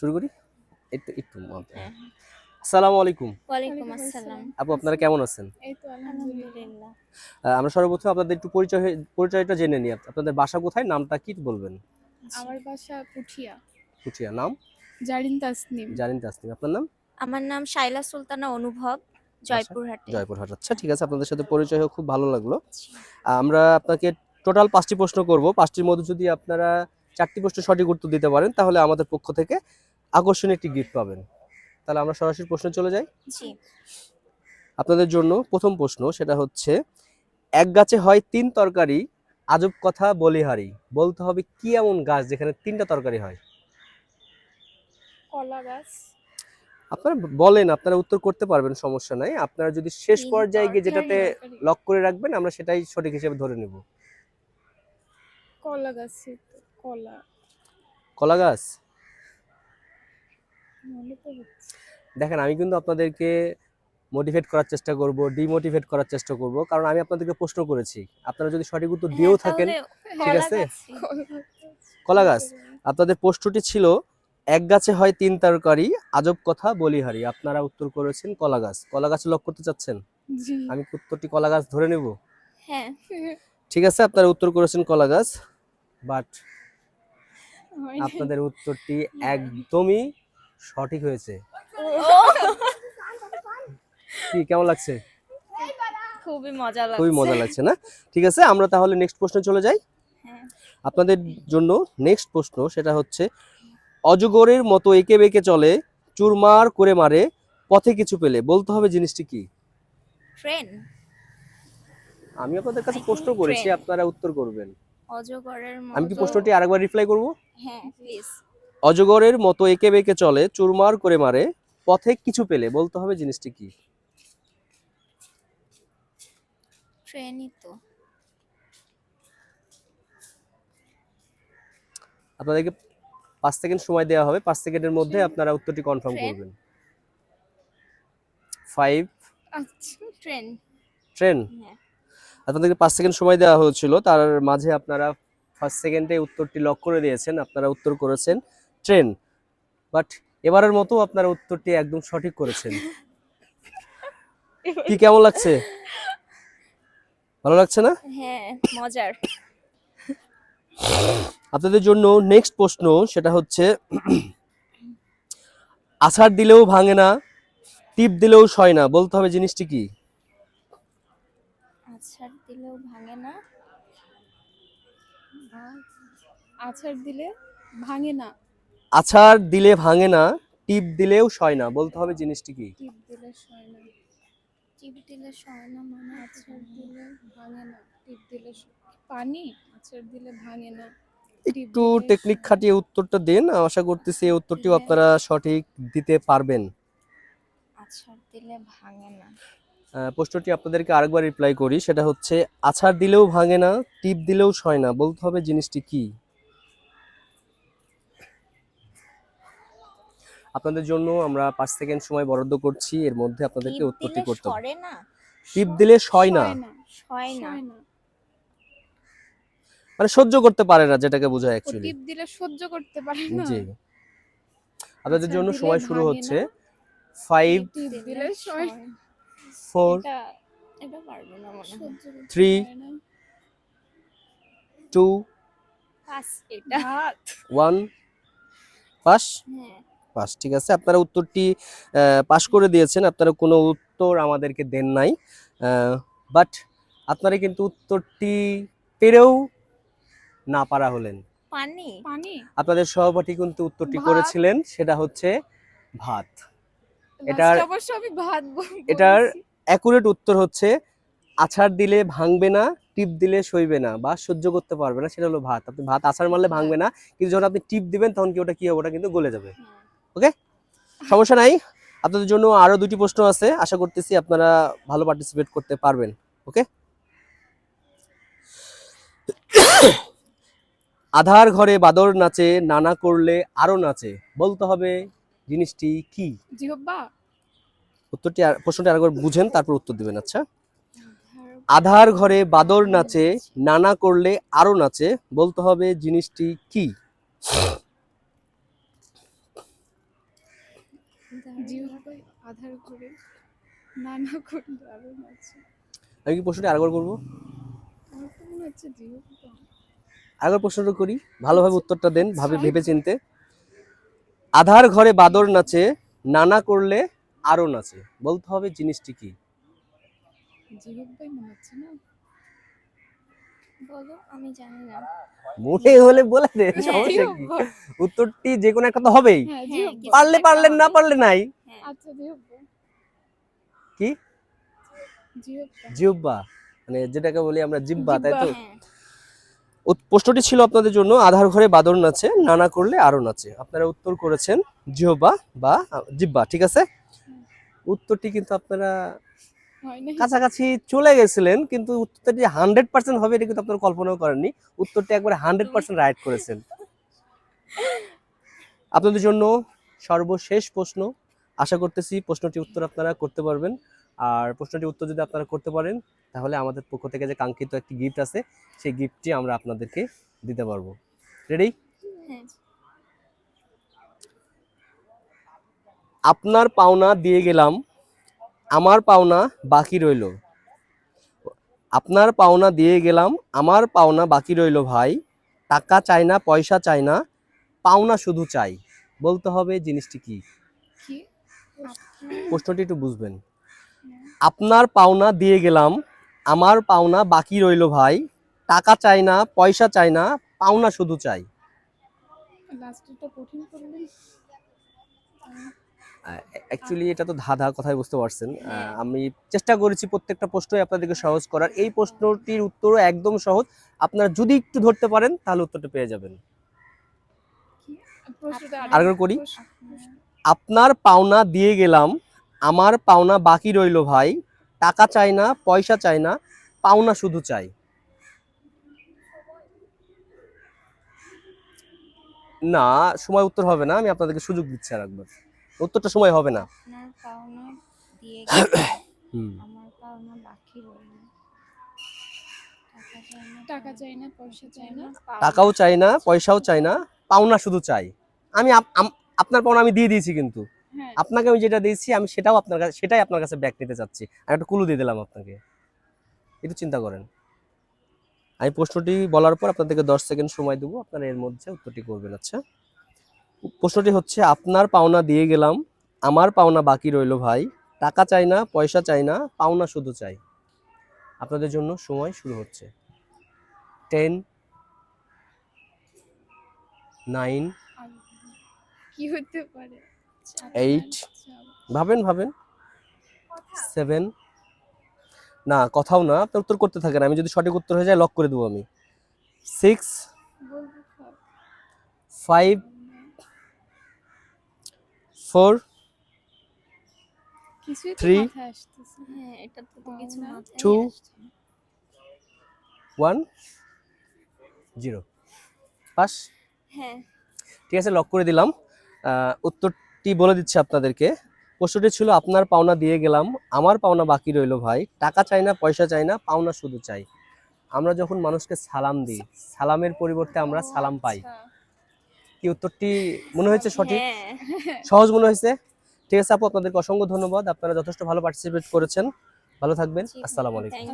শুরু করি। একটু একটু আসসালামু আলাইকুম। ওয়ালাইকুম আসসালাম। আপু আপনারা কেমন আছেন? এই তো আলহামদুলিল্লাহ। আমরা সর্বপ্রথম আপনাদের একটু পরিচয়টা জেনে নিই। আপনাদের বাসা কোথায়, নামটা কি বলবেন? আমার বাসা পুঠিয়া। পুঠিয়া। নাম? জারিন তাসনিম। জারিন তাসনিম। আপনার নাম? আমার নাম শাইলা সুলতানা অনুভব, জয়পুরহাটে। জয়পুরহাট। আচ্ছা ঠিক আছে, আপনাদের সাথে পরিচয় হয়ে খুব ভালো লাগলো। আমরা আপনাকে টোটাল 5টি প্রশ্ন করব। 5টির মধ্যে যদি আপনারা 4টি প্রশ্ন সঠিক উত্তর দিতে পারেন তাহলে আমাদের পক্ষ থেকে আকর্ষণীয় একটি গিফট পাবেন। তাহলে আমরা সরাসরি প্রশ্নে চলে যাই। জি। আপনাদের জন্য প্রথম প্রশ্ন, সেটা হচ্ছে এক গাছে হয় 3 তরকারি, আজব কথা বলিহারি। বলতে হবে কি এমন গাছ যেখানে 3টা তরকারি হয়? কলা গাছ। আপনারা বলেন, আপনারা উত্তর করতে পারবেন, সমস্যা নাই। আপনারা যদি শেষ পর্যায়ে গিয়ে যেটাতে লক করে রাখবেন আমরা সেটাই সঠিক হিসেবে ধরে নেব। কলা গাছ। কলা। কলা গাছ। মনে তো হচ্ছে। দেখেন, আমি কিন্তু আপনাদেরকে মোটিভেট করার চেষ্টা করব, ডিমোটিভেট করার চেষ্টা করব, কারণ আমি আপনাদেরকে প্রশ্ন করেছি। আপনারা যদি সঠিক উত্তর দিয়েও থাকেন ঠিক আছে। কলা গাছ। আপনাদের প্রশ্নটি ছিল এক গাছে হয় 3 তরকারি, আজব কথা বলিহারি। আপনারা উত্তর করেছেন কলা গাছ। কলা গাছে লক করতে চাচ্ছেন? জি। আমি উত্তরটি কলা গাছ ধরে নেব? হ্যাঁ। ঠিক আছে, আপনারা উত্তর করেছেন কলা গাছ, বাট আপনাদের উত্তরটি একদমই সঠিক হয়েছে। কি কেমন লাগছে? খুবই মজা লাগছে। খুবই মজা লাগছে না? ঠিক আছে, আমরা তাহলে নেক্সট প্রশ্নে চলে যাই। হ্যাঁ। আপনাদের জন্য নেক্সট প্রশ্ন, সেটা হচ্ছে অজগরের মতো এঁকে বেঁকে চলে, চুরমার করে মারে, পথে কিছু পেলে। বলতে হবে জিনিসটি কি? ট্রেন। আমি আপনাদের কাছে প্রশ্ন করেছি, আপনারা উত্তর করবেন। অজগরের মতো। আমি কি প্রশ্নটি আরেকবার রিপ্লাই করব? হ্যাঁ প্লিজ। অজগরের মতো এঁকে বেঁকে চলে, চুরমার করে মারে, পথে কিছু পেলে। বলতে হবে জিনিসটি কি? ট্রেনই তো। আপনাদেরকে 5 সেকেন্ড সময় দেওয়া হবে। 5 সেকেন্ডের মধ্যে আপনারা উত্তরটি কনফার্ম করবেন। 5। আচ্ছা। ট্রেন। ট্রেন। হ্যাঁ। আপনাদেরকে 5 সেকেন্ড সময় দেওয়া হয়েছিল, তার মাঝে আপনারা ফার্স্ট সেকেন্ডে উত্তরটি লক করে দিয়েছেন। আপনারা উত্তর করেছেন ট্রেন, বাট এবারের মতো আপনারা উত্তরটি একদম সঠিক করেছেন। কি কেমন লাগছে? ভালো লাগছে না? হ্যাঁ মজার। আপনাদের জন্য নেক্সট প্রশ্ন, সেটা হচ্ছে আছাড় দিলেও ভাঙে না, টিপ দিলেও সয় না। বলতে হবে জিনিসটি কি? আছাড় দিলেও ভাঙে না। আছাড় দিলে ভাঙে না। আছাড় দিলে ভাঙে না, টিপ দিলেও সয় না। বলতে হবে জিনিসটি কি? টিপ দিলে সয় না। টিপ দিলে সয় না মানে আছাড় দিলে ভাঙে না। টিপ দিলে পানি। আছাড় দিলে ভাঙে না। একটু টেকনিক খাটিয়ে উত্তরটা দিন। আশা করতেছি এই উত্তরটিও আপনারা সঠিক দিতে পারবেন। আছাড় দিলে ভাঙে না। প্রশ্নটি আপনাদেরকে আরেকবার রিপ্লাই করি, সেটা হচ্ছে আছাড় দিলেও ভাঙে না, টিপ দিলেও সয় না। বলতে হবে জিনিসটি কি? আপনাদের জন্য আমরা 5 সেকেন্ড সময় বরাদ্দ করছি, এর মধ্যে আপনাদেরকে উত্তরটি করতে হবে। সরে না। টিপ দিলে সয় না, সয় না। মানে সহ্য করতে পারে না, যেটাকে বোঝায় অ্যাকচুয়ালি। টিপ দিলে সহ্য করতে পারে না। জি। আপনাদের জন্য সময় শুরু হচ্ছে। 5 টিপ দিলে সয়। 4 এটা পারবো না মনে হয়। 3 2 পাস এটা। 1 পাস। হ্যাঁ। পাস। ঠিক আছে, আপনারা উত্তরটি পাস করে দিয়েছেন। আপনারা কোনো উত্তর আমাদেরকে দেন নাই, বাট আপনারা কিন্তু উত্তরটি পেরেও না পারা হলেন। পানি। পানি। আপনাদের সহপাঠী কিন্তু উত্তরটি করেছিলেন, সেটা হচ্ছে ভাত। এটার অ্যাকুরেট উত্তর হচ্ছে আছাড় দিলে ভাঙবে না, টিপ দিলে সইবে না বা সহ্য করতে পারবে না, সেটা হলো ভাত। আপনি ভাত আছাড় মারলে ভাঙবে না, কিন্তু যখন আপনি টিপ দিবেন তখন কি ওটা কি হবে? ওটা কিন্তু গলে যাবে। ওকে, সমস্যা নাই। আপনাদের জন্য আরো 2টি প্রশ্ন আছে, আশা করতেছি আপনারা ভালো পার্টিসিপেট করতে পারবেন। ওকে। আধার ঘরে বাদর নাচে, নানা করলে আরো নাচে। বলতে হবে জিনিসটি কি? জিহ্বা। প্রশ্নটি আরেকবার বুঝেন, তারপর উত্তর দিবেন। আচ্ছা, আধার ঘরে বাদর নাচে, নানা করলে আরো নাচে। বলতে হবে জিনিসটি কি? জিহ্বাই আধার করে নানা করলে আরো আছে। আমি কি প্রশ্নটি আরেকবার করবো? আমার তো মনে হচ্ছে জিহ্বা। আরেকবার প্রশ্নটা করি, ভালোভাবে উত্তরটা দেন, আচ্ছা। ভেবে চিনতে। আধার ঘরে বাদর নাচে, নানা করলে আরো নাচে, বলতে হবে জিনিসটি কি? জিহ্বাই মনে হচ্ছে না। বলো, আমি জানি না। মনে হলে বলে দেন, হ্যাঁ, সমস্যা কি? জিহ্বা। উত্তরটি যে কোনো একটা তো হবেই। হ্যাঁ হ্যাঁ, জিহ্বা। কিছু পারলে একটা পারলেন, না হবে। পারলে নাই। হ্যাঁ, আচ্ছা জিহ্বা। কি? জিহ্বা। জিহ্বা, মানে যেটাকে বলি আমরা জিহ্বা, তাই তো? হ্যাঁ। প্রশ্নটি ছিল আপনাদের জন্য, আধার ঘরে বাদর নাচে, নানা করলে আরো নাচে। আপনারা উত্তর করেছেন জিহ্বা বা জিহ্বা, ঠিক আছে? উত্তরটি কিন্তু আপনারা হয় নাই। কাছাকাছি চলে গেছিলেন, কিন্তু উত্তরটি 100% হবে এটা কিন্তু আপনারা কল্পনাও করেননি। উত্তরটি একবারে 100% রাইট করেছেন। আপনাদের জন্য সর্বশেষ প্রশ্ন, আশা করতেছি প্রশ্নটির উত্তর আপনারা করতে পারবেন। আর প্রশ্নটির উত্তর যদি আপনারা করতে পারেন, তাহলে আমাদের পক্ষ থেকে যে কাঙ্ক্ষিত একটি গিফট আছে, সেই গিফটটি আমরা আপনাদেরকে দিতে পারবো। রেডি? হ্যাঁ। আপনার পাওনা দিয়ে গেলাম, আমার পাওনা বাকি রইল। আপনার পাওনা দিয়ে গেলাম, আমার পাওনা বাকি রইল ভাই। টাকা চাই না, পয়সা চাই না, পাওনা শুধু চাই, বলতে হবে জিনিসটি কি? কি? প্রশ্নটি একটু বুঝবেন। আপনার পাওনা দিয়ে গেলাম, আমার পাওনা বাকি রইল ভাই। টাকা চাই না, পয়সা চাই না, পাওনা শুধু চাই। লাস্টেরটা কঠিন করলেন। অ্যাকচুয়ালি এটা তো ধাঁধা, কথাই বুঝতে পারছেন। হ্যাঁ। আমি চেষ্টা করেছি প্রত্যেকটা প্রশ্নই আপনাদেরকে সহজ করার। এই প্রশ্নটির উত্তরও একদম সহজ। আপনারা যদি একটু ধরতে পারেন তাহলে উত্তরটা পেয়ে যাবেন। কি? প্রশ্নটা আরেকবার করি। প্রশ্ন- আপনার পাওনা দিয়ে গেলাম, আমার পাওনা বাকি রইল ভাই। টাকা চাই না, পয়সা চাই না, পাওনা শুধু চাই। না, সময় উত্তর হবে না, আমি আপনাদেরকে সুযোগ দিচ্ছি আর একবার। উত্তরটা সময় হবে না। আপনার পাওনা দিয়ে গেলাম, হুম। আমার পাওনা বাকি রইল। টাকা চাই না, পয়সা চাই না। টাকাও চাই না, পয়সাও চাই না, পাওনা শুধু চাই। আমি আপনার পাওনা আমি দিয়ে দিয়েছি, কিন্তু হ্যাঁ আপনাকে আমি যেটা দিয়েছি আমি সেটাই আপনার কাছে ব্যাক নিতে চাচ্ছি। আর একটা ক্লু দিয়ে দিলাম আপনাকে, একটু চিন্তা করেন। আমি প্রশ্নটি বলার পর আপনাদেরকে 10 সেকেন্ড সময় দেবো, আপনারা এর মধ্যে উত্তরটি করবেন। আচ্ছা, প্রশ্নটি হচ্ছে, আপনার পাওনা দিয়ে গেলাম, আমার পাওনা বাকি রইল ভাই। টাকা চাই না, পয়সা চাই না, পাওনা শুধু চাই। আপনাদের জন্য সময় শুরু হচ্ছে। 10, 9, আর কি হতে পারে? 8, ভাবেন 7, না কথাও না, আপনার উত্তর করতে থাকেন। আমি যদি সঠিক উত্তর হয়ে যায় লক করে দেবো আমি। 6, বলবো সব। 5, 4, কিছুই তো 3, মাথায় আসতেছে না। হ্যাঁ, এটা তো কিছু পাওনা, মাথায় 2, আসছে না। 1, 0। পাস। হ্যাঁ। ঠিক আছে, লক করে দিলাম। উত্তরটি বলে দিচ্ছি আপনাদেরকে। প্রশ্নটি ছিল, আপনার পাওনা দিয়ে গেলাম, আমার পাওনা বাকি রইল ভাই। টাকা চাই না, পয়সা চাই না, পাওনা শুধু চাই। আমরা যখন মানুষকে সালাম দিই, সালামের পরিবর্তে আমরা ও সালাম পাই। আচ্ছা। কি উত্তরটি মনে হয়েছে সঠিক? হ্যাঁ। সহজ মনে হয়েছে? ঠিক আছে আপু, আপনাদেরকে অসংখ্য ধন্যবাদ। আপনারা যথেষ্ট ভালো পার্টিসিপেট করেছেন। ভালো থাকবেন। জি, আসসালামু আলাইকুম। thank